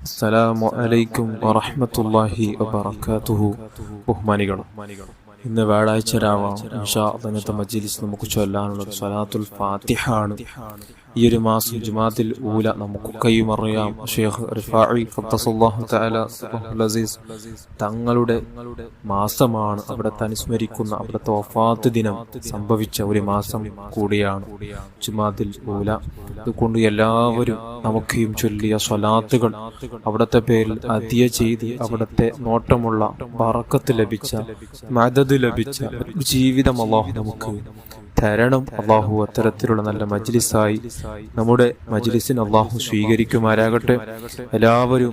അസ്സലാമു അലൈക്കും വറഹ്മത്തുള്ളാഹി വബറകാതുഹു. ബഹുമാനികളും, ഇന്ന് വ്യാഴാഴ്ച രാവാം. ഇൻഷാ അല്ലാഹ് ഇന്നത്തെ മജ്ലിസ് നമുക്ക് ചൊല്ലാനുള്ളത് സ്വലാത്തുൽ ഫാത്തിഹ ആണ്. ഈ ഒരു മാസം ജുമാഅത്തുൽ ഊല നമുക്കൊക്കെയും അറിയാം, ഷെയ്ഖ് റിഫാഇ ഖദ്ദസല്ലാഹു തആല റൂഹുൽ അസീസ് തങ്ങളുടെ മാസമാണ്. അവിടുത്തെ അനുസ്മരിക്കുന്ന, അവിടുത്തെ വഫാത്ത് ദിനം സംഭവിച്ച ഒരു മാസം കൂടിയാണ് ജുമാഅത്തുൽ ഊല. അതുകൊണ്ട് എല്ലാവരും നമുക്കെയും ചൊല്ലിയ സ്വലാത്തുകൾ അവിടുത്തെ പേരിൽ അതിയ ചെയ്ത് അവിടുത്തെ നോട്ടമുള്ള ബറക്കത്ത് ലഭിച്ച, മദദ് ലഭിച്ച ജീവിതം അല്ലാഹു നമുക്ക് തരണം. അള്ളാഹു അത്തരത്തിലുള്ള നല്ല മജ്ലിസായി നമ്മുടെ മജ്ലിസിന് അള്ളാഹു സ്വീകരിക്കുമാരാകട്ടെ. എല്ലാവരും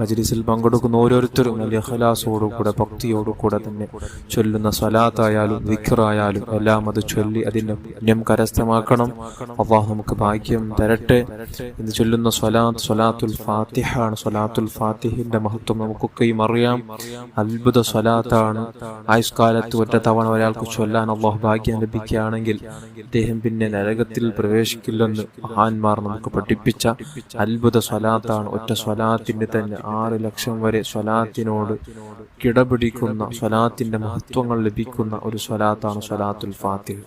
മജ്ലിസിൽ പങ്കെടുക്കുന്ന ഓരോരുത്തരും നല്ല ഇഖ്ലാസോടുകൂടെ ഭക്തിയോടുകൂടെ തന്നെ ചൊല്ലുന്ന സ്വലാത്തായാലും ദിക്റായാലും എല്ലാം അത് ചൊല്ലി അതിന്റെ പുണ്യം കരസ്ഥമാക്കണം. അള്ളാഹു നമുക്ക് ഭാഗ്യം തരട്ടെ. ഇന്ന് ചൊല്ലുന്ന സ്വലാത്തുൽ ഫാത്തിഹ ആണ്. സ്വലാത്തുൽ ഫാത്തിഹിന്റെ മഹത്വം നമുക്കൊക്കെയും അറിയാം. അത്ഭുത സ്വലാത്താണ്. ആയുഷ്കാലത്ത് ഒറ്റ തവണ ഒരാൾക്ക് ചൊല്ലാൻ അള്ളാഹു ഭാഗ്യം ലഭിക്കുകയാണെങ്കിൽ അദ്ദേഹം പിന്നെ നരകത്തിൽ പ്രവേശിക്കില്ലെന്ന് മഹാന്മാർ നമുക്ക് പഠിപ്പിച്ച അത്ഭുത സ്വലാത്താണ്. ഒറ്റ സ്വലാത്തിന് തന്നെ 6 ലക്ഷം വരെ സ്വലാത്തിനോട് കിടപിടിക്കുന്ന, സ്വലാത്തിന്റെ മഹത്വങ്ങൾ ലഭിക്കുന്ന ഒരു സ്വലാത്താണ് സ്വലാത്തുൽ ഫാത്തിഹ.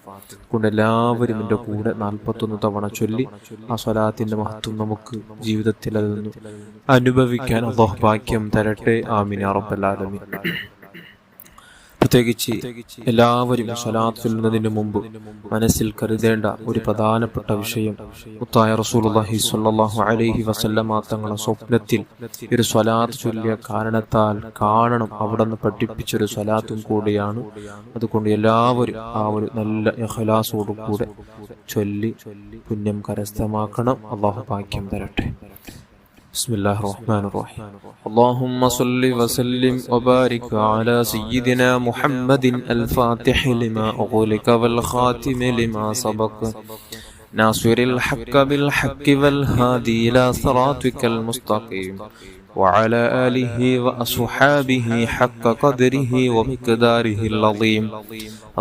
കൊണ്ട് എല്ലാവരും എൻ്റെ കൂടെ 41 തവണ ചൊല്ലി ആ സ്വലാത്തിന്റെ മഹത്വം നമുക്ക് ജീവിതത്തിൽ അതൊന്ന് അനുഭവിക്കാൻ അല്ലാഹു ഭാഗ്യം തരട്ടെ. ആമീൻ യാ റബ്ബൽ ആലമീൻ. പ്രത്യേകിച്ച് എല്ലാവരും സ്വലാത്ത് ചൊല്ലുന്നതിന് മുമ്പ് മനസ്സിൽ കരുതേണ്ട ഒരു പ്രധാനപ്പെട്ട വിഷയം, മുത്തായ റസൂലുള്ളാഹി സ്വല്ലല്ലാഹു അലൈഹി വസല്ലമ തങ്ങളുടെ സ്വപ്നത്തിൽ ഒരു സ്വലാത്ത് ചൊല്ലിയ കാരണത്താൽ കാണണം അവിടുന്ന് പഠിപ്പിച്ചൊരു സ്വലാത്തും കൂടിയാണ്. അതുകൊണ്ട് എല്ലാവരും ആ ഒരു നല്ല ഇഖ്ലാസോടു കൂടെ ചൊല്ലി പുണ്യം കരസ്ഥമാക്കണം. അല്ലാഹു ഭാഗ്യം തരട്ടെ. بسم الله الرحمن الرحيم. اللهم صل وسلم وبارك على سيدنا محمد الفاتح لما أغلق والخاتم لما سبق ناصر الحق بالحق والهادي إلى صراطك المستقيم وعلى آله وأصحابه حق قدره ومقداره العظيم.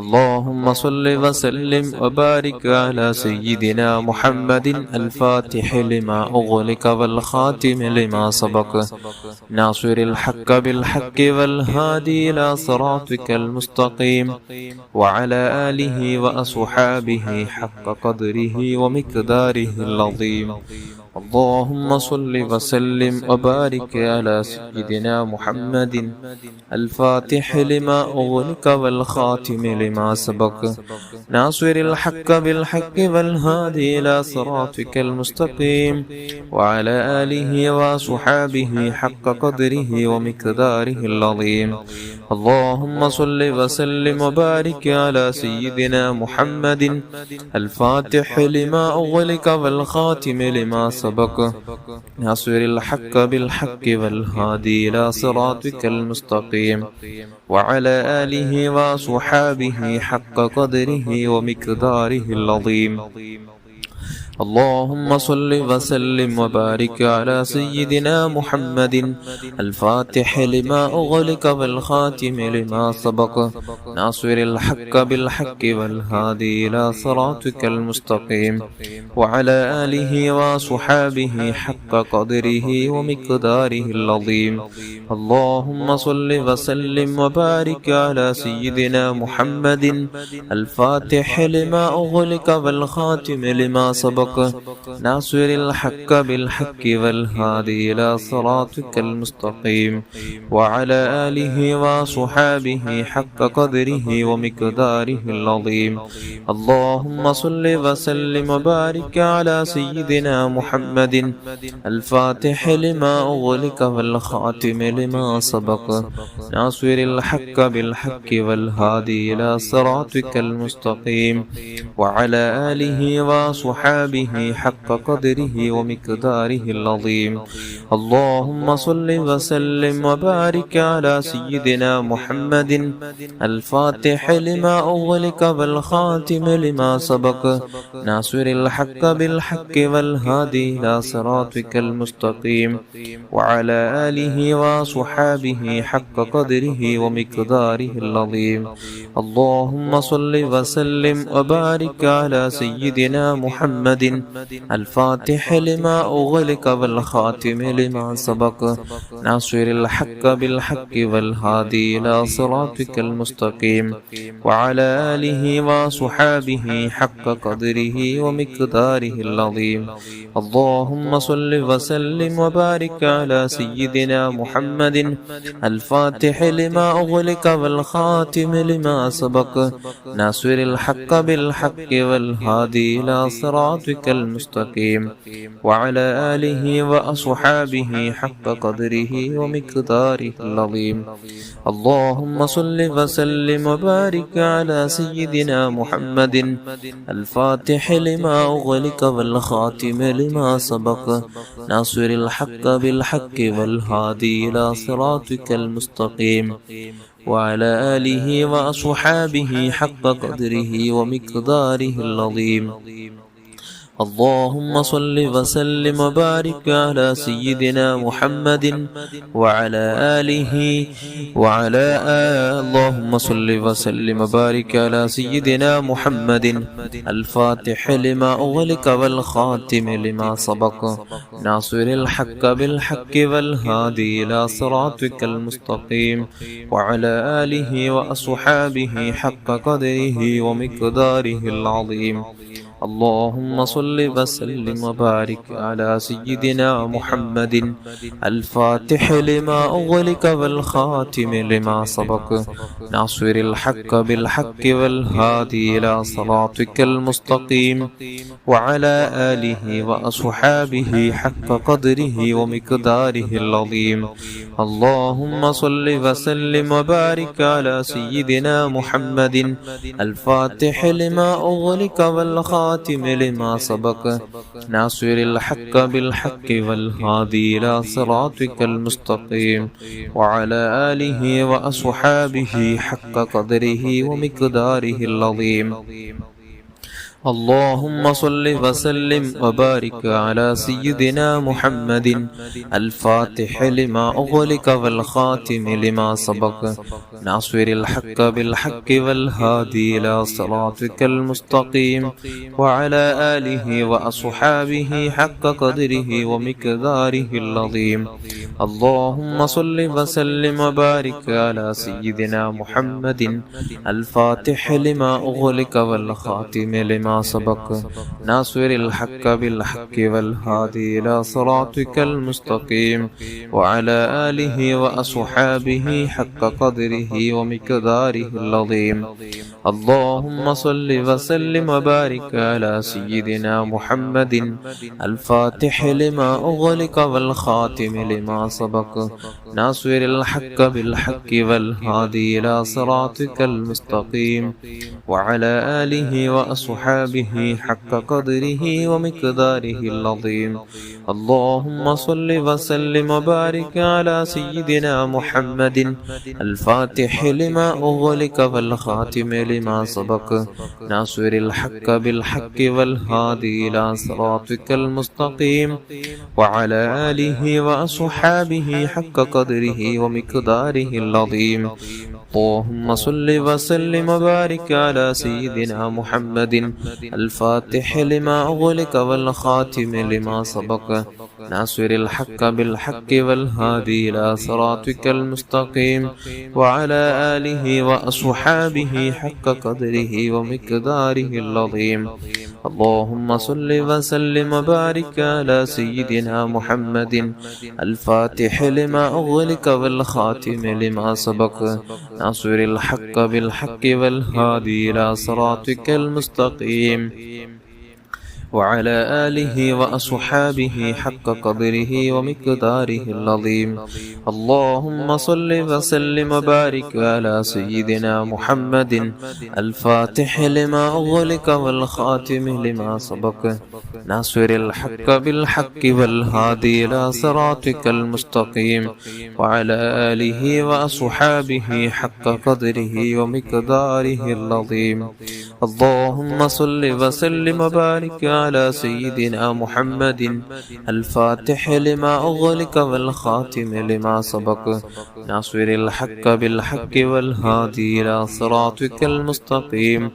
اللهم صل وسلم وبارك على سيدنا محمد الفاتح لما أغلق والخاتم لما سبق ناصر الحق بالحق والهادي إلى صراطك المستقيم وعلى آله وأصحابه حق قدره ومقداره العظيم. اللهم صل وسلم وبارك على سيدنا محمد الفاتح لما أغلق والخاتم لما سبق ناصر الحق بالحق والهادي إلى صراطك المستقيم وعلى آله وصحابه حق قدره ومقداره العظيم. اللهم صل وسلم وبارك على سيدنا محمد الفاتح لما أغلق والخاتم لما سبق ناصر الحق بالحق والهادي إلى صراطك المستقيم وعلى آله وصحابه حق قدره ومقداره العظيم. اللهم صل وسلم وبارك على سيدنا محمد الفاتح لما أغلق والخاتم لما سبق ناصر الحق بالحق والهادي إلى صراطك المستقيم وعلى آله وصحابه حق قدره ومقداره العظيم. اللهم صل وسلم وبارك على سيدنا محمد الفاتح لما أغلق والخاتم لما سبق ناصر الحق بالحق والهادي إلى صراطك المستقيم وعلى آله وصحابه حق قدره ومقداره العظيم. اللهم صل وسلم وبارك على سيدنا محمد الفاتح لما أغلق والخاتم لما سبق ناصر الحق بالحق والهادي إلى صراطك المستقيم وعلى آله وصحابه حق قدره ومقداره العظيم. اللهم صل وسلم وبارك على سيدنا محمد الفاتح لما أغلق والخاتم لما سبق ناصر الحق بالحق والهادي إلى صراطك المستقيم وعلى آله وصحابه حق قدره ومقداره العظيم. اللهم صل وسلم وبارك على سيدنا محمد الفاتح لما أغلق والخاتم لما سبق ناصر الحق بالحق والهادي إلى صراطك المستقيم وعلى آله وصحابه حق قدره ومقداره العظيم. اللهم صل وسلم وبارك على سيدنا محمد الفاتح لما أغلق والخاتم لما سبق ناصر الحق بالحق والهادي إلى صراطك المستقيم وعلى آله وأصحابه حق قدره ومقداره العظيم. اللهم صل وسلم وبارك على سيدنا محمد الفاتح لما أغلق والخاتم لما سبق ناصر الحق بالحق والهادي إلى صراطك المستقيم وعلى آله وأصحابه حق قدره ومقداره العظيم. اللهم صل وسلم وبارك على سيدنا محمد وعلى آله اللهم صل وسلم وبارك على سيدنا محمد الفاتح لما أغلق والخاتم لما سبق ناصر الحق بالحق والهادي إلى صراطك المستقيم وعلى آله وأصحابه حق قدره ومقداره العظيم. اللهم صل وسلم وبارك على سيدنا محمد الفاتح لما أغلق والخاتم لما سبق ناصر الحق بالحق والهادي إلى صراطك المستقيم وعلى آله وأصحابه حق قدره ومقداره العظيم. اللهم صل وسلم وبارك على سيدنا محمد الفاتح لما أغلق والخاتم لما سبق ناصر الحق بالحق والهادي إلى صراطك المستقيم وعلى آله وأصحابه حق قدره ومقداره العظيم. اللهم صل وسلم وبارك على سيدنا محمد الفاتح لما أغلق والخاتم لما سبق ناصر الحق بالحق والهادي إلى صراطك المستقيم وعلى آله وأصحابه حق قدره ومقداره العظيم. اللهم صل وسلم وبارك على سيدنا محمد الفاتح لما أغلق والخاتم لما سبق ناصر الحق بالحق والهادي إلى صراطك المستقيم وعلى آله وأصحابه حق قدره ومقداره العظيم. اللهم صل وسلم وبارك على سيدنا محمد الفاتح لما أغلق والخاتم لما سبق ناصر الحق بالحق والهادي إلى صراطك المستقيم وعلى آله وأصحابه حق قدره ومقداره العظيم. اللهم صل وسلم وبارك على سيدنا محمد الفاتح لما أغلق والخاتم لما سبق ناصر الحق بالحق والهادي إلى صراطك المستقيم وعلى آله وأصحابه حق قدره ومقداره العظيم. اللهم صل وسلم وبارك على سيدنا محمد الفاتح لما أغلق والخاتم لما سبق ناصر الحق بالحق والهادي إلى صراطك المستقيم وعلى آله وأصحابه حق قدره ومقداره العظيم. اللهم صل وسلم وبارك على سيدنا محمد الفاتح لما أغلق والخاتم لما سبق ناصر الحق بالحق والهادي إلى صراطك المستقيم وعلى آله وأصحابه حق قدره ومقداره العظيم. اللهم صل وسلم وبارك على سيدنا محمد الفاتح لما أغلق والخاتم لما سبق ناصر الحق بالحق والهادي إلى صراطك المستقيم وعلى آله وأصحابه حق قدره ومقداره العظيم. اللهم صل وسلم وبارك على سيدنا محمد الفاتح لما أغلق والخاتم لما سبق ناصر الحق بالحق والهادي إلى صراطك المستقيم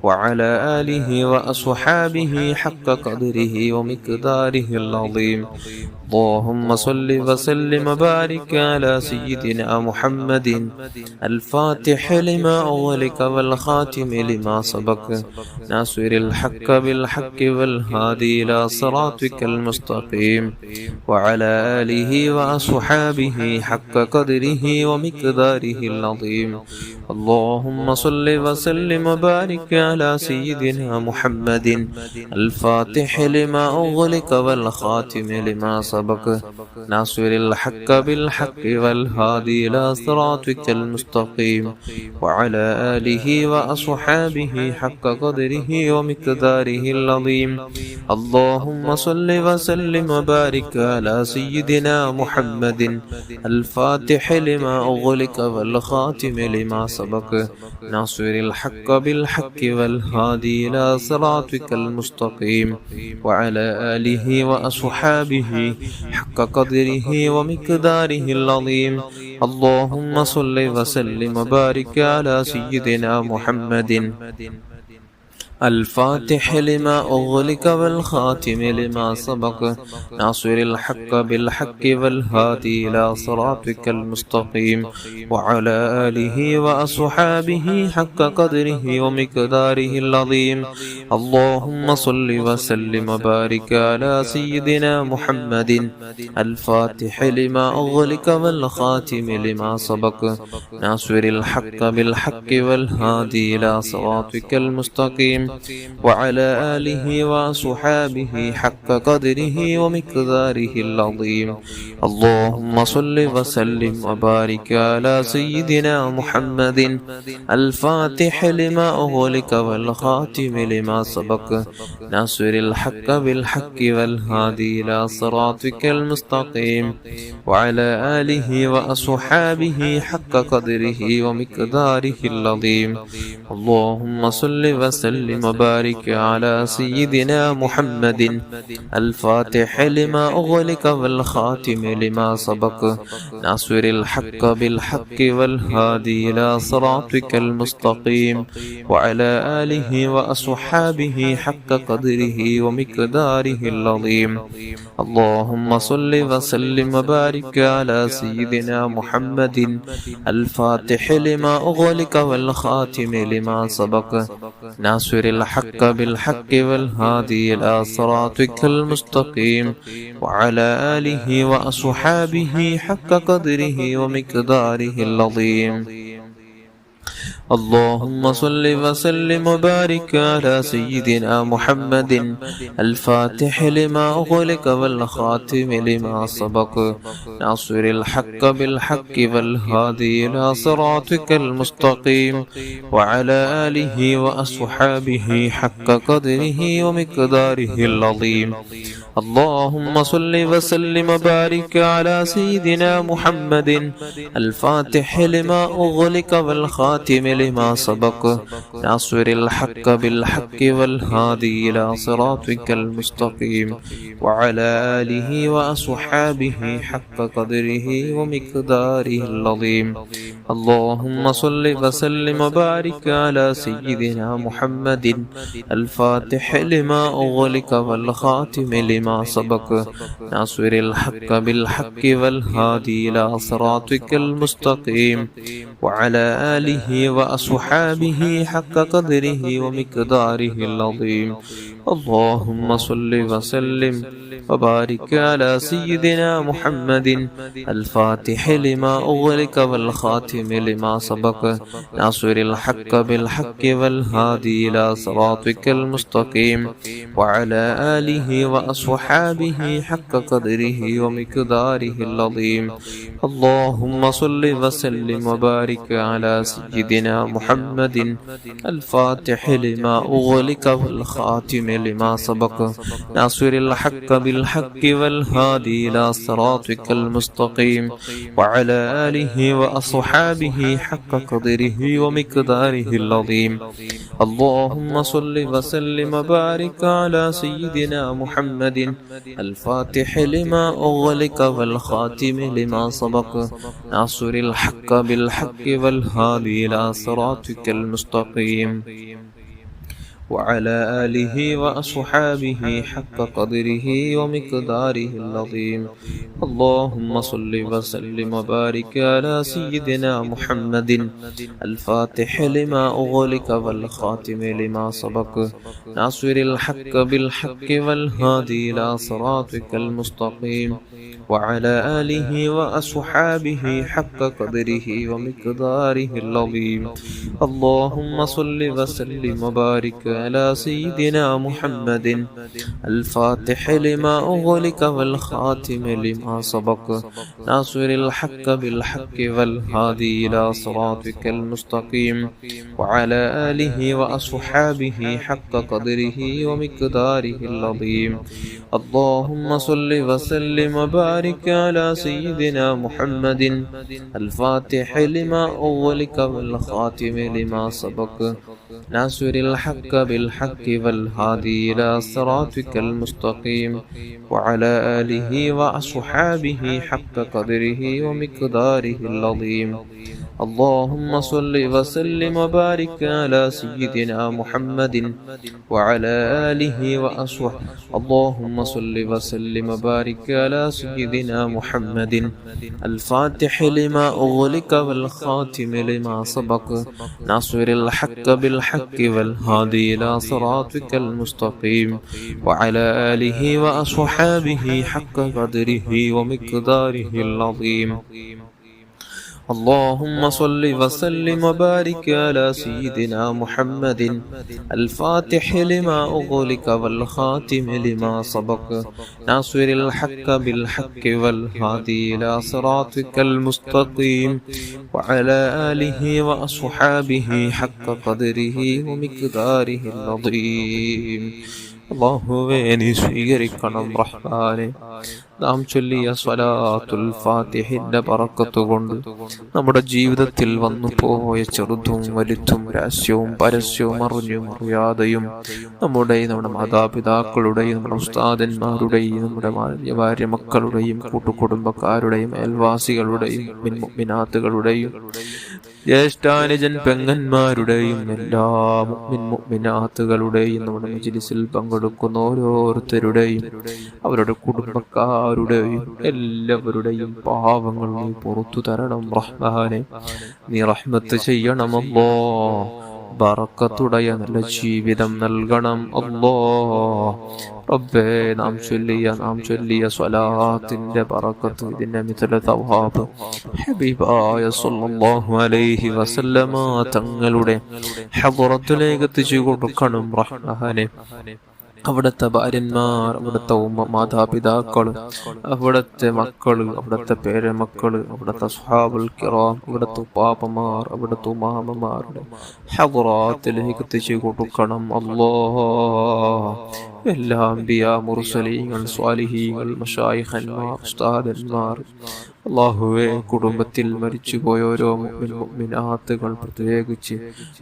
وعلى آله وأصحابه حق قدره ومقداره العظيم. اللهم صل وسلم وبارك على سيدنا محمد الفاتح لما أغلق والخاتم لما سبق ناصر الحق بالحق والهادي إلى صراطك المستقيم وعلى آله وأصحابه حق قدره ومقداره العظيم. اللهم صل وسلم وبارك على سيدنا محمد الفاتح لما أغلق والخاتم لما سبق ناصر الحق بالحق والهادي إلى صراطك المستقيم وعلى آله وأصحابه حق قدره ومقداره العظيم. اللهم صل وسلم وبارك على سيدنا محمد الفاتح لما أغلق والخاتم لما سبق ناصر الحق بالحق والهادي إلى صراطك المستقيم وعلى آله وأصحابه حق قدره ومقداره العظيم. اللهم صل وسلم وبارك على سيدنا محمد الفاتح لما أغلق والخاتم لما سبق ناصر الحق بالحق والهادي إلى صراطك المستقيم وعلى آله وأصحابه حق قدره ومقداره العظيم. اللهم صل وسلم وبارك على سيدنا محمد الفاتح لما أغلق والخاتم لما سبق ناصر الحق بالحق والهادي إلى صراطك المستقيم وعلى آله وصحابه حق قدره ومقداره العظيم. اللهم صل وسلم وبارك على سيدنا محمد الفاتح لما أغلق والخاتم لما سبق ناصر الحق بالحق والهادي إلى صراطك المستقيم وعلى آله وأصحابه حق قدره ومقداره العظيم. اللهم صل وسلم وبارك على سيدنا محمد الفاتح لما أغلق والخاتم لما سبق ناصر الحق بالحق والهادي إلى صراطك المستقيم وعلى آله وأصحابه حق قدره ومقداره العظيم. اللهم صل وسلم وبارك على سيدنا محمد الفاتح لما أغلق والخاتم لما سبق ناصر الحق بالحق والهادي إلى صراطك المستقيم وعلى آله وأصحابه حق قدره ومقداره العظيم. اللهم صل وسلم وبارك على سيدنا محمد الفاتح لما أغلق والخاتم لما سبق ناصر الحق بالحق والهادي إلى صراطك المستقيم وعلى آله وأصحابه حق قدره ومقداره العظيم. اللهم صل وسلم وبارك على سيدنا محمد الفاتح لما أغلق والخاتم لما سبق ناصر الحق بالحق والهادي إلى صراطك المستقيم وعلى آله وأصحابه حق قدره ومقداره العظيم. اللهم صل وسلم وبارك على سيدنا محمد الفاتح لما أغلق والخاتم لما سبق ناصر الحق بالحق والهادي إلى صراطك المستقيم وعلى آله وأصحابه حق قدره ومقداره العظيم. اللهم صل وسلم وبارك على سيدنا محمد الفاتح لما أغلق والخاتم لما سبق ناصر الحق بالحق والهادي إلى صراطك المستقيم وعلى آله وأصحابه حق قدره ومقداره العظيم. اللهم صل وسلم وبارك على سيدنا محمد الفاتح لما أغلق والخاتم لما سبق ناصر الحق بالحق والهادي إلى صراطك المستقيم وعلى آله وأصحابه حق قدره ومقداره العظيم. اللهم صل وسلم وبارك على سيدنا محمد الفاتح لما أغلق والخاتم لما سبق ناصر الحق بالحق والهادي إلى صراطك المستقيم وعلى آله وأصحابه حق قدره ومقداره العظيم. اللهم صل وسلم وبارك على سيدنا محمد الفاتح لما أغلق والخاتم لما سبق ناصر الحق بالحق والهادي إلى صراطك المستقيم وعلى آله وأصحابه حق قدره ومقداره العظيم. اللهم صل وسلم وبارك على سيدنا محمد الفاتح لما أغلق والخاتم لما سبق ناصر الحق بالحق والهادي إلى صراطك المستقيم وعلى آله وأصحابه حق قدره ومقداره العظيم. اللهم صل وسلم وبارك على سيدنا محمد الفاتح لما أغلق والخاتم لما سبق ناصر الحق بالحق والهادي إلى صراطك المستقيم وعلى آله وأصحابه حق قدره ومقداره العظيم. اللهم صل وسلم وبارك على سيدنا محمد وعلى آله وأصحابه. اللهم صل وسلم وبارك على سيدنا محمد الفاتح لما أغلق والخاتم لما سبق ناصر الحق بالحق والهادي إلى صراطك المستقيم وعلى آله وأصحابه حق قدره ومقداره العظيم. اللهم صل وسلم وبارك على سيدنا محمد الفاتح لما أغلق والخاتم لما سبق ناصر الحق بالحق والهادي إلى صراطك المستقيم وعلى آله وأصحابه حق قدره ومقداره العظيم. അല്ലാഹുവേ നീ സ്വീകരിക്കണം റഹ്മാനെ. നാം ചൊല്ലിയ സ്വലാത്തുൽ ഫാത്തിഹിന്റെ ബറക്കത്ത് കൊണ്ട് നമ്മുടെ ജീവിതത്തിൽ വന്നു പോയ ചെറുതും വലുതും രഹസ്യവും പരസ്യവും അറിഞ്ഞും അറിയാതെയും നമ്മുടെ മാതാപിതാക്കളുടെയും നമ്മുടെ ഉസ്താദന്മാരുടെയും നമ്മുടെ ഭാര്യ മക്കളുടെയും കൂട്ടുകുടുംബക്കാരുടെയും അയൽവാസികളുടെയും മുഅ്മിനാത്തുകളുടെയും ജ്യേഷ്ഠാനുജൻ പെങ്ങന്മാരുടെയും എല്ലാ മുഅ്മിനാത്തുകളുടെയും നമ്മുടെ മജ്ലിസിൽ പങ്കെടുക്കുന്ന ഓരോരുത്തരുടെയും അവരുടെ കുടുംബക്കാരുടെയും എല്ലാവരുടെയും പാവങ്ങൾ നീ പുറത്തു തരണം റഹ്മാനെ. നീ റഹ്മത്ത് ചെയ്യണം അല്ലാഹ്. ബറക്കത്തുടയ നല്ല ജീവിതം നൽകണം അല്ലാഹ്. റബ്ബേ നാം ചൊല്ലിയ സ്വലാത്തിന്റെ ബറക്കത്ത് ഇതിന്റെ മിഥല തവാബ് ഹബീബായ സല്ലല്ലാഹു അലൈഹി വസല്ലമ തങ്ങളുടെ ഹദ്റത്തിലേക്ക് എത്തിച്ചു കൊടുക്കണം റഹ്മാനെ. അവിടുത്തെ ഭാര്യന്മാർ, അവിടുത്തെ മാതാപിതാക്കൾ, അവിടുത്തെ മക്കള്, അവിടുത്തെ പേരമക്കള്, അവിടുത്തെ സ്വഹാബുൽ കിറാം, അവിടുത്തെ ഉപ്പാപ്പമാർ, അവിടുത്തെ ഉമ്മാമമാരുടെ ഹദ്റാത്തിലേക്ക് എത്തിച്ചു കൊടുക്കണം അല്ലാഹ്. എല്ലാ അംബിയാ, മുർസലീങ്ങൾ, സ്വാലിഹീങ്ങൾ, മശായിഖന്മാർ, ഉസ്താദന്മാർ, അല്ലാഹുവേ കുടുംബത്തിൽ മരിച്ചുപോയ ഓരോ മുഅ്മിനാത്തുകൾ പ്രത്യേകിച്ച്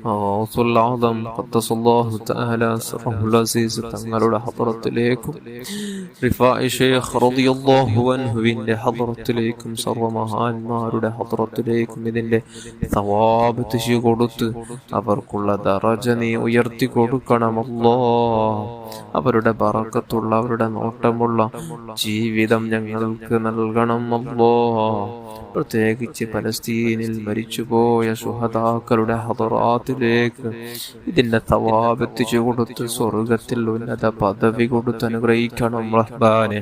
ഗൗസുൽ ആദം ഖദ്ദസല്ലാഹു തആല സിർറഹുൽ അസീസ് തങ്ങളുടെ ഹദ്റത്തിലേക്കും റിഫാഇ ശൈഖ് റളിയല്ലാഹു അൻഹുവിന്റെ ഹദ്റത്തിലേക്കും സർവ്വമഹാന്മാരുടെ ഹദ്റത്തിലേക്കും ഇതിന്റെ സവാബ് എത്തിച്ചു കൊടുത്ത് അവർക്കുള്ള ദറജ നീ ഉയർത്തി കൊടുക്കണം അല്ലാഹ്. അവരുടെ ബറക്കത്തുള്ള, അവരുടെ നോട്ടമുള്ള ജീവിതം ഞങ്ങൾക്ക് നൽകണം അല്ലാഹ്. പ്രത്യേകിച്ച് പലസ്തീനിൽ മരിച്ചുപോയ ശുഹദാക്കളുടെ ഹദറാത്തിലേക്ക് ഇതിന്റെ തവാബ് എത്തിച്ചു കൊടുത്ത് സ്വർഗത്തിൽ ഉന്നത പദവി കൊടുത്ത് അനുഗ്രഹിക്കണം റഹ്മാനെ.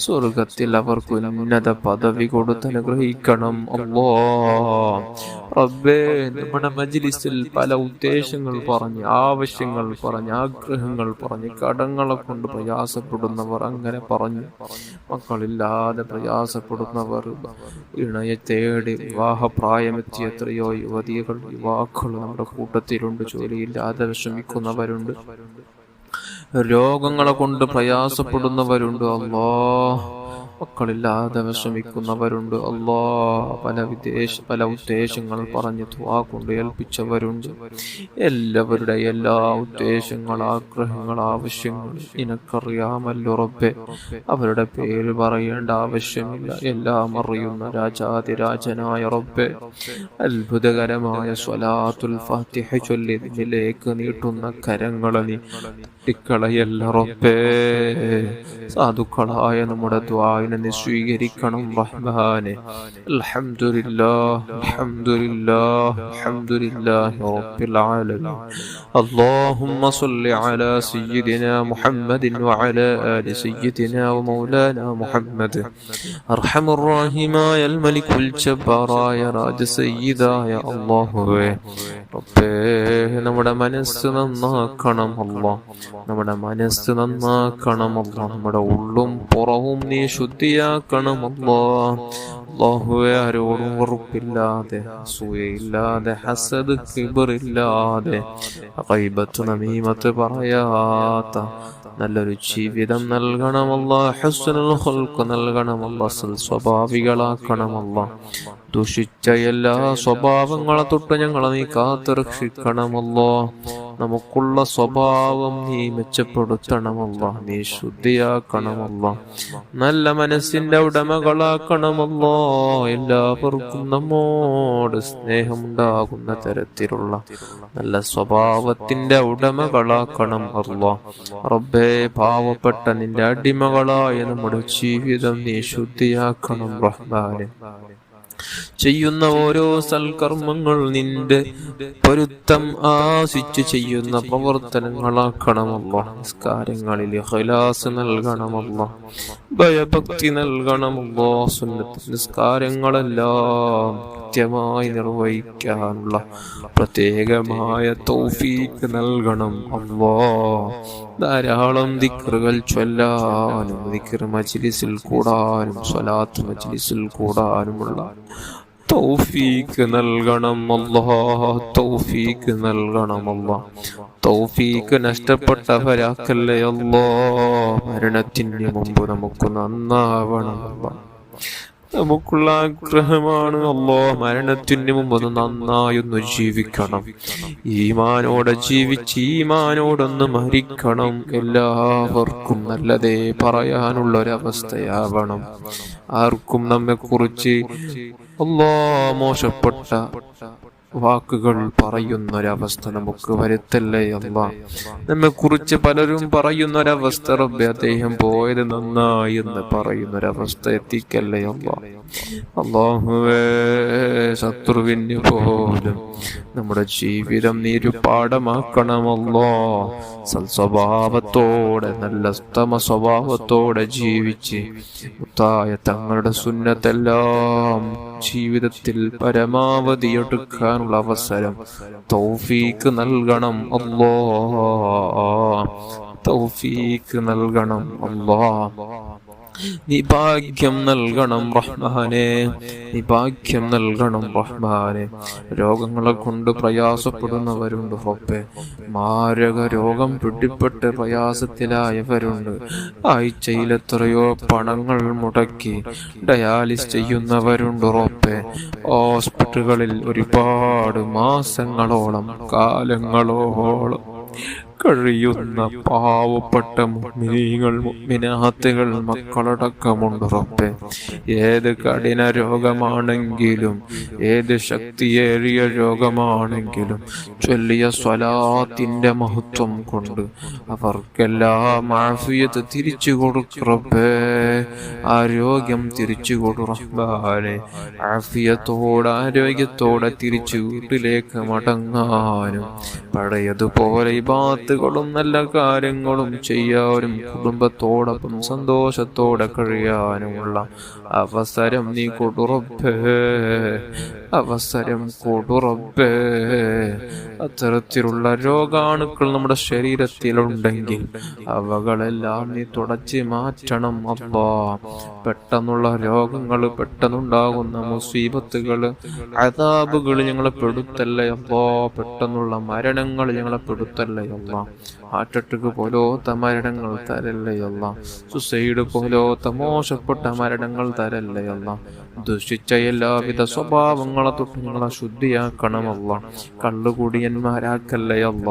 സ്വർഗത്തിൽ അവർക്ക് ഉന്നത പദവി കൊടുത്ത് അനുഗ്രഹിക്കണം അല്ലാഹ്. റബ്ബേ നമ്മുടെ മജ്ലിസിൽ പല ഉദ്ദേശങ്ങൾ പറഞ്ഞ്, ആവശ്യങ്ങൾ പറഞ്ഞ്, ആഗ്രഹങ്ങൾ പറഞ്ഞ്, കടങ്ങളെ കൊണ്ട് പ്രയാസപ്പെടുന്നവർ അങ്ങനെ പറഞ്ഞു, മക്കളില്ലാതെ പ്രയാസപ്പെടുന്നവർ, ഇണയെ തേടി വിവാഹപ്രായമെത്തിയ എത്രയോ യുവതികൾ യുവാക്കൾ നമ്മുടെ കൂട്ടത്തിലുണ്ട്. ജോലിയില്ലാതെ വിഷമിക്കുന്നവരുണ്ട്. രോഗങ്ങളെ കൊണ്ട് പ്രയാസപ്പെടുന്നവരുണ്ട് അല്ലാ. മക്കളില്ലാതെ വിഷമിക്കുന്നവരുണ്ട് അല്ലാ. പല ഉദ്ദേശങ്ങൾ പറഞ്ഞ് ദുആ കൊണ്ട് ഏൽപ്പിച്ചവരുണ്ട്. എല്ലാവരുടെ എല്ലാ ഉദ്ദേശങ്ങൾ, ആഗ്രഹങ്ങൾ, ആവശ്യങ്ങൾ നിനക്കറിയാമല്ലോ റബ്ബേ. അവരുടെ പേര് പറയേണ്ട ആവശ്യമില്ല. എല്ലാം അറിയുന്ന രാജാതിരാജനായ റബ്ബേ, അത്ഭുതകരമായ സ്വലാത്തുൽ ഫാത്തിഹ ചൊല്ലി നിന്നിലേക്ക് നീട്ടുന്ന കരങ്ങളെ നീ തട്ടിക്കളയല്ല റബ്ബേ. സാധുക്കളായ നമ്മുടെ ദുആഇനെ നീ സ്വീകരിക്കണം റഹ്മാനെ. അൽഹംദുലില്ലാഹ് അൽഹംദുലില്ലാഹ് അൽഹംദുലില്ലാഹി റബ്ബിൽ ആലമീൻ. اللهم صل على سيدنا محمد وعلى آل سيدنا ومولانا محمد. أرحم الراحمين الملك الجبار يا راج سيدا يا الله. റബ്ബേ, നമ്മുടെ മനസ്സ് നന്നാക്കണം അല്ലാ. നമ്മുടെ മനസ്സ് നന്നാക്കണം അല്ലാ. നമ്മുടെ ഉള്ളും പുറവും നീ ശുദ്ധിയാക്കണം അല്ലാ. അല്ലാഹുവേ, ആരോടും വെറുപ്പില്ലാതെ, അസൂയയില്ലാതെ, ഹസദ് കിബറില്ലാതെ, ഗൈബത്ത് നമീമത്ത് പറയാത്ത നല്ലൊരു ജീവിതം നൽകണമല്ല. ഹുസ്നുൽ ഖുൽഖ് നൽകണമല്ല. സ്വഭാവികളാക്കണമല്ല. ദുഷിച്ച എല്ലാ സ്വഭാവങ്ങളെ തൊട്ട് ഞങ്ങളെ നീ കാത്തുരക്ഷിക്കണമല്ലോ. നമുക്കുള്ള സ്വഭാവം നീ മെച്ചപ്പെടുത്തണമല്ലോ. നീ ശുദ്ധിയാക്കണമല്ലോ. നല്ല മനസ്സിന്റെ ഉടമകളാക്കണമല്ലോ. എല്ലാവർക്കും നമ്മോട് സ്നേഹമുണ്ടാകുന്ന തരത്തിലുള്ള നല്ല സ്വഭാവത്തിന്റെ ഉടമകളാക്കണം അല്ലാ. റബ്ബേ, പാവപ്പെട്ട നിന്റെ അടിമകളായ നമ്മുടെ ജീവിതം നീ ശുദ്ധിയാക്കണം റഹ്മാനെ. ചെയ്യുന്ന ഓരോ സൽക്കർമ്മങ്ങൾ നിന്റെ പൊരുത്തം ആശിച്ചു ചെയ്യുന്ന പ്രവർത്തനങ്ങളാക്കണമല്ലോ. നിസ്കാരങ്ങളിൽ ഇഖ്ലാസ് നൽകണമല്ലോ. ഭയഭക്തി നൽകണമല്ലോ. സുന്നത്ത് നിസ്കാരങ്ങളെല്ലാം കൃത്യമായി നിർവഹിക്കാനുള്ള പ്രത്യേകമായ തൗഫീഖ് നൽകണം അല്ലാ. ധാരാളം ദിക്റുകൾ ചൊല്ലാനും, ദിക്ർ മജ്ലിസിൽ കൂടാനും, സ്വലാത്ത് മജ്ലിസിൽ കൂടാനുമുള്ള തൗഫീഖ് നൽകണം അല്ലാഹ്. തൗഫീഖ് നൽകണം അല്ലാഹ്. തൗഫീഖ് നഷ്ടപ്പെട്ടവരാക്കല്ലേ അല്ലാഹ്. മരണത്തിന് മുമ്പ് നമുക്ക് നന്നാവണം അല്ലാഹ്. നമുക്കുള്ള ആഗ്രഹമാണ് അല്ലാഹ്, മരണത്തിന് മുമ്പ് നന്നായൊന്ന് ജീവിക്കണം. ഈമാനോടെ ജീവിച്ച് ഈമാനോടൊന്ന് മരിക്കണം. എല്ലാവർക്കും നല്ലതേ പറയാനുള്ളൊരവസ്ഥയാവണം. ആർക്കും നമ്മെ കുറിച്ച് അല്ലാഹ് മോശപ്പെട്ട വാക്കുകൾ പറയുന്നൊരവസ്ഥ നമുക്ക് വരുത്തല്ലേ അല്ലാഹ്. നമ്മെ കുറിച്ച് പലരും പറയുന്നൊരവസ്ഥ, റബ്ബേ അദ്ദേഹം പോയത് നന്നായി എന്ന് പറയുന്നൊരവസ്ഥ എത്തിക്കല്ലേ അല്ലാഹ്. അല്ലാഹുവേ, ശത്രുവിന് പോലും നമ്മുടെ ജീവിതം നീരു പാഠമാക്കണമല്ലോ. സൽസ്വഭാവത്തോടെ, നല്ല ഉത്തമ സ്വഭാവത്തോടെ ജീവിച്ച് മുത്തായ തങ്ങളുടെ സുന്നത്തെല്ലാം ജീവിതത്തിൽ പരമാവധി എടുക്കാനുള്ള അവസരം തൗഫീഖ് നൽകണം അല്ലാഹ്. തൗഫീഖ് നൽകണം അല്ലാഹ്. നീ ഭാഗ്യം നൽകണം റഹ്മാനെ. നീ ഭാഗ്യം നൽകണം റഹ്മാനെ. രോഗങ്ങളെ കൊണ്ട് പ്രയാസപ്പെടുന്നവരുണ്ട് റബ്ബേ. മാരക രോഗം പിടിപെട്ട് പ്രയാസത്തിലായവരുണ്ട്. ആഴ്ചയിൽ എത്രയോ പണങ്ങൾ മുടക്കി ഡയാലിസ് ചെയ്യുന്നവരുണ്ട് റബ്ബേ. ഹോസ്പിറ്റലുകളിൽ ഒരുപാട് മാസങ്ങളോളം, കാലങ്ങളോളം കഴിയുന്ന പാവപ്പെട്ട മുഅ്മിനീങ്ങൾ, മുഅ്മിനാത്തുകൾ, മക്കളടക്കമുണ്ട് റബ്ബേ. ഏത് കഠിന രോഗമാണെങ്കിലും, ഏത് ശക്തിയേറിയ രോഗമാണെങ്കിലും ചൊല്ലിയ സ്വലാത്തിന്റെ മഹത്വം കൊണ്ട് അവർക്കെല്ലാം ആഫിയത്ത് തിരിച്ചു കൊടുക്ക് റബ്ബേ. ആരോഗ്യം തിരിച്ചു കൊടു റഹ്മാനെ. ആഫിയത്തോടെ, ആരോഗ്യത്തോടെ തിരിച്ചു വീട്ടിലേക്ക് മടങ്ങാനും പഴയതുപോലെ ഇബാദത്തുകളും നല്ല കാര്യങ്ങളും ചെയ്യാനും കുടുംബത്തോടൊപ്പം സന്തോഷത്തോടെ കഴിയാനുമുള്ള അവസരം നീ കൊടു റബ്ബേ. അവസരം കൊടു റബ്ബേ. അത്തരത്തിലുള്ള രോഗാണുക്കൾ നമ്മുടെ ശരീരത്തിലുണ്ടെങ്കിൽ അവകളെല്ലാം നീ തുടച്ച് മാറ്റണം അല്ലാ. പെട്ടെന്നുള്ള രോഗങ്ങൾ, പെട്ടെന്നുണ്ടാകുന്ന മുസീബത്തുകൾ, അദാബുകൾ ഞങ്ങളെ പെടുത്തല്ലേ അല്ലാ. പെട്ടെന്നുള്ള മരണങ്ങൾ ഞങ്ങളെ പെടുത്തല്ലേ അല്ലാ. ഹാർട്ട് അറ്റാക്ക് പോലത്തെ മരണങ്ങൾ തരല്ലേ അല്ലാ. സുസൈഡ് പോലത്തെ മോശപ്പെട്ട മരണങ്ങൾ തരല്ലേ അല്ലാ. ദുഷിച്ച എല്ലാവിധ സ്വഭാവങ്ങളെ തൊട്ട് ഞങ്ങളെ ശുദ്ധിയാക്കണമല്ല. കള്ളുകൂടിയന്മാരാക്കല്ലേ അല്ല,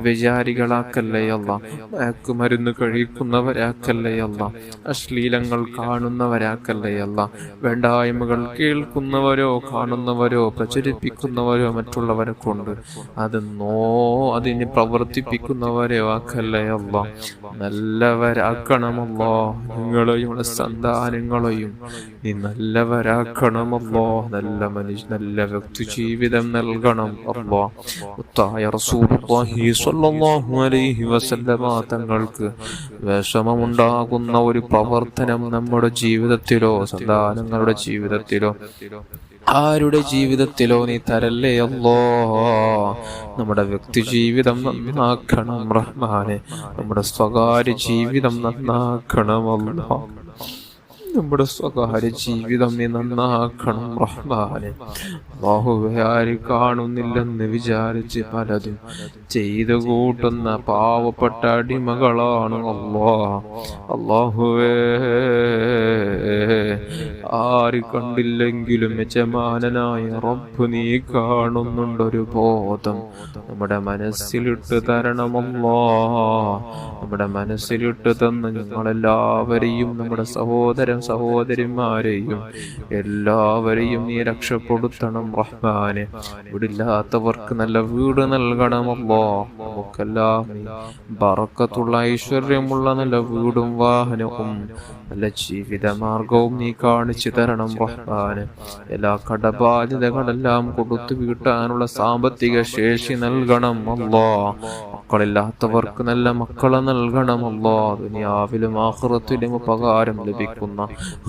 വിചാരികളാക്കല്ലേ അല്ല, മയക്കുമരുന്ന് കഴിക്കുന്നവരാക്കല്ലേ അല്ല, അശ്ലീലങ്ങൾ കാണുന്നവരാക്കല്ലേ അല്ല, വേണ്ടായ്മകൾ കേൾക്കുന്നവരോ കാണുന്നവരോ പ്രചരിപ്പിക്കുന്നവരോ മറ്റുള്ളവരെ കൊണ്ട് അതിന് പ്രവർത്തിപ്പിക്കുന്നവരെ ആക്കല്ലേ അല്ല. നല്ലവരാക്കണമല്ലോ. നിങ്ങളെയും സന്താനങ്ങളെയും നീ നല്ലവരാക്കണമല്ലോ. നല്ല വ്യക്തി ജീവിതം നൽകണം അല്ലാ. മുത്തായ റസൂലുള്ളാഹി സ്വല്ലല്ലാഹു അലൈഹി വസല്ലമ തങ്ങൾക്ക് വിഷമമുണ്ടാകുന്ന ഒരു പ്രവർത്തനം നമ്മുടെ ജീവിതത്തിലോ സന്താനങ്ങളുടെ ജീവിതത്തിലോ ആരുടെ ജീവിതത്തിലോ നീ തരല്ലേ അല്ലാ. നമ്മുടെ വ്യക്തി ജീവിതം നന്നാക്കണം റഹ്മാനെ. നമ്മുടെ സ്വകാര്യ ജീവിതം നന്നാക്കണം അല്ലാ. നമ്മുടെ സ്വകാര്യ ജീവിതം നീ നന്നാക്കണം റഹ്മാനെ. അല്ലാഹുവേ, ആരും കാണുന്നില്ലെന്ന് വിചാരിച്ച് പലതും ചെയ്തു കൂട്ടുന്ന പാവപ്പെട്ട അടിമകളാണ് അല്ലാ. അല്ലാഹുവേ, ആര് കണ്ടില്ലെങ്കിലും യജമാനനായ റബ്ബ് നീ കാണുന്നുണ്ടൊരു ബോധം നമ്മുടെ മനസ്സിലിട്ട് തരണമല്ലോ. നമ്മുടെ മനസ്സിലിട്ട് തന്ന് ഞങ്ങളെല്ലാവരെയും, നമ്മുടെ സഹോദരന്മാരെയും എല്ലാവരെയും നീ രക്ഷപ്പെടുത്തണം റഹ്മാനെ. വീടില്ലാത്തവർക്ക് നല്ല വീട് നൽകണമല്ലോ. നമുക്കെല്ലാം ബറക്കത്തുള്ള ഐശ്വര്യമുള്ള നല്ല വീടും വാഹനവും നല്ല ജീവിതമാർഗവും നീ കാണിച്ചു തരണം റഹ്മാനെ. എല്ലാ കടബാധ്യതകളെല്ലാം കൊടുത്തു വീട്ടാനുള്ള സാമ്പത്തിക ശേഷി നൽകണം അല്ലാ. മക്കളില്ലാത്തവർക്ക് നല്ല മക്കളെ നൽകണമല്ലോ. ദുനിയാവിലും ആഖിറത്തിലും ഉപകാരം ലഭിക്കുന്ന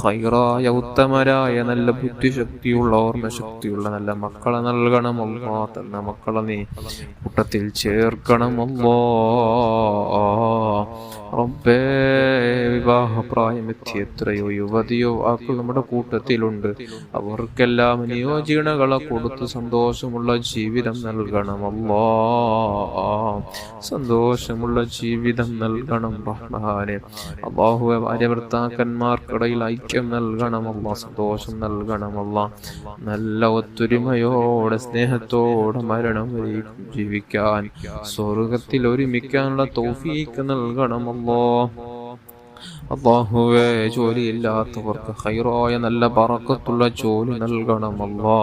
ഖൈറായ ഉത്തമരായ നല്ല ബുദ്ധിശക്തിയുള്ള ഓർമ്മശക്തിയുള്ള നല്ല മക്കളെ നൽകണമല്ലോ. തന്ന മക്കളെ നീ കൂട്ടത്തിൽ ചേർക്കണമല്ലോ. റബ്ബേ, വിവാഹപ്രായമെത്തിയ എത്രയോ യുവതിയോ ആക്കൾ നമ്മുടെ കൂട്ടത്തിലുണ്ട്. അവർക്കെല്ലാം നിയോജനകളെ കൊടുത്ത് സന്തോഷമുള്ള ജീവിതം നൽകണമല്ലോ. സന്തോഷമുള്ള ജീവിതം നൽകണം റഹ്മാനെ. അല്ലാഹുവേ, ഭാര്യ ഭർത്താക്കന്മാർക്കിടയിൽ ഐക്യം നൽകണമല്ല, സന്തോഷം നൽകണമല്ല. നല്ല ഒത്തൊരുമയോടെ സ്നേഹത്തോടെ മരണം വരെ ജീവിക്കാൻ, സ്വർഗത്തിൽ ഒരുമിക്കാനുള്ള തൗഫീക്ക് നൽകണമല്ലോ. അല്ലാഹുവേ, ജോലിയില്ലാത്തവർക്ക് ഖൈറായ നല്ല ബറക്കത്തുള്ള ജോലി നൽകണമല്ലോ.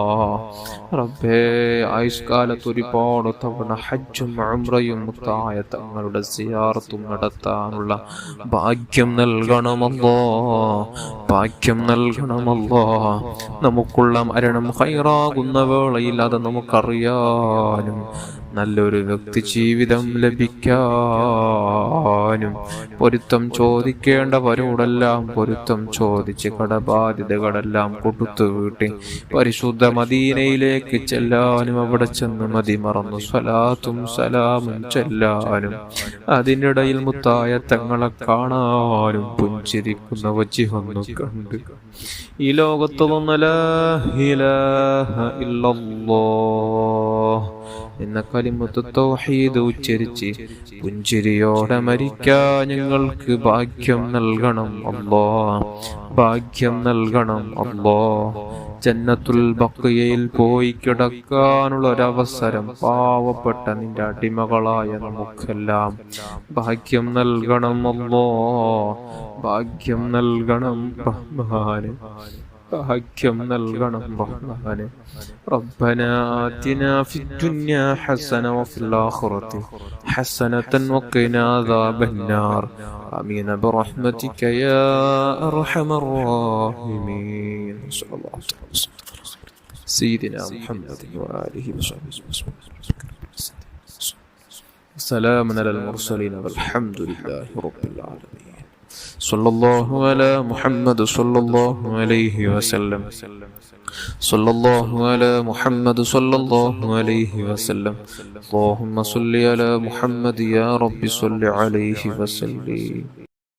റബ്ബേ, ആയുഷ്കാലത്ത് ഒരുപാട് തവണ ഹജ്ജും ഉംറയും മുത്തായ തങ്ങളുടെ സിയാറത്തും നടത്താനുള്ള ഭാഗ്യം നൽകണമല്ലോ. ഭാഗ്യം നൽകണമല്ലോ. നമുക്കുള്ള മരണം ഖൈറാകുന്ന വേളയിൽ അത് നമുക്കറിയാനും നല്ലൊരു വ്യക്തി ജീവിതം ലഭിക്കാനും പൊരുത്തം ചോദിക്കേണ്ടവരോടെല്ലാം പൊരുത്തം ചോദിച്ച് കടബാധ്യതകളെല്ലാം കൊടുത്തു വീട്ടി പരിശുദ്ധ മദീനയിലേക്ക് ചെല്ലാനും അവിടെ ചെന്ന് മതി മറന്നു സ്വലാത്തും സലാമും ചെല്ലാനും അതിനിടയിൽ മുത്തായ തങ്ങളെ കാണാനും പുഞ്ചിരിക്കുന്ന വജ്ഹിയൊന്നു കണ്ട് ഈ ലോകത്തൊന്നും ലാ ഇലാഹ ഇല്ലല്ലാഹ് എന്ന കലിമത്ത് തൗഹീദ് ഉച്ചരിച്ച് പുഞ്ചിരിയോടെ മരിക്കാൻ ഞങ്ങൾക്ക് ഭാഗ്യം നൽകണം അല്ലാഹ്. ഭാഗ്യം നൽകണം അല്ലാഹ്. ജന്നത്തുൽ ബഖിയയിൽ പോയി കിടക്കാനുള്ള ഒരവസരം പാവപ്പെട്ട നിന്റെ അടിമകളായ നമുക്കെല്ലാം ഭാഗ്യം നൽകണം അല്ലാഹ്. ഭാഗ്യം നൽകണം റഹ്മാനെ. ഭാഗ്യം നൽകണം റഹ്മാനെ. റബ്ബനാ ആതിനാ ഫിദ്ദുനിയാ ഹസന വഫിൽ ആഖിറതി ഹസനതൻ വഖിനാ അദാബന്നാർ. ആമീൻ ബിറഹ്മതിക യാ അർഹമർ റഹീമീൻ. സല്ലല്ലാഹു അലൈഹി വസല്ലം സയ്യിദിനാ മുഹമ്മദ് വആലിഹി വസല്ലം. സലാമുൻ അലൽ മുർസലീൻ വൽഹംദുലില്ലാഹി റബ്ബിൽ ആലമീൻ. صلى الله على محمد صلى الله عليه وسلم. صلى الله على محمد صلى الله عليه وسلم. اللهم صل على محمد يا رب صل عليه وسلم.